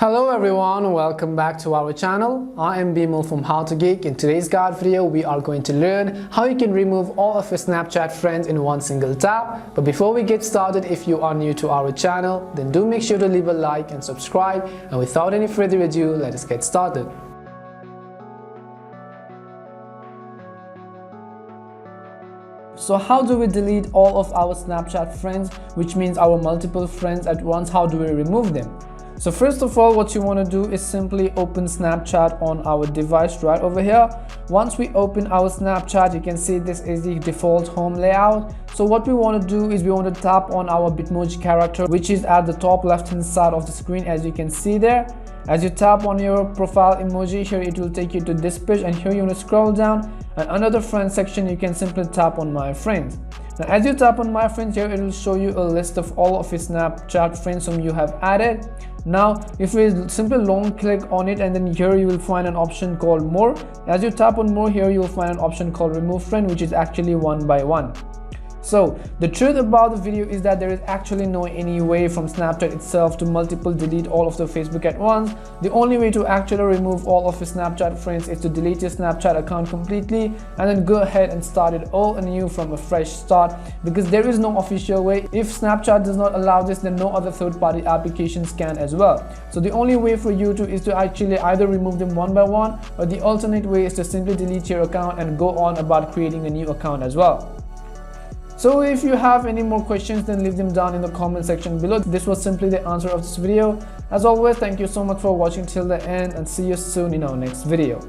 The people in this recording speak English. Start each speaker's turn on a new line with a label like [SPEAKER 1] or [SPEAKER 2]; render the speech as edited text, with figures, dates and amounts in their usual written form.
[SPEAKER 1] Hello everyone, welcome back to our channel. I am Bimal from How to Geek. In today's guide video, we are going to learn how you can remove all of your Snapchat friends in one single tap. But before we get started, if you are new to our channel, then do make sure to leave a like and subscribe. And without any further ado, let us get started. So how do we delete all of our Snapchat friends, which means our multiple friends at once? How do we remove them? So first of all, what you want to do is simply open Snapchat on our device right over here. Once we open our Snapchat, you can see this is the default home layout. So what we want to do is we want to tap on our Bitmoji character, which is at the top left hand side of the screen, as you can see there. As you tap on your profile emoji here, it will take you to this page, and here you want to scroll down, and under the friends section you can simply tap on my friends. Now as you tap on my friends here, it will show you a list of all of your Snapchat friends whom you have added. Now if we simply long click on it, and then here you will find an option called more. As you tap on more here, you will find an option called remove friend, which is actually one by one. So the truth about the video is that there is actually no any way from Snapchat itself to multiple delete all of the Facebook at once. The only way to actually remove all of your Snapchat friends is to delete your Snapchat account completely and then go ahead and start it all anew from a fresh start, because there is no official way. If Snapchat does not allow this, then no other third-party applications can as well. So the only way for you to is to actually either remove them one by one, or the alternate way is to simply delete your account and go on about creating a new account as well. So if you have any more questions, then leave them down in the comment section below. This was simply the answer of this video. As always, thank you so much for watching till the end, and see you soon in our next video.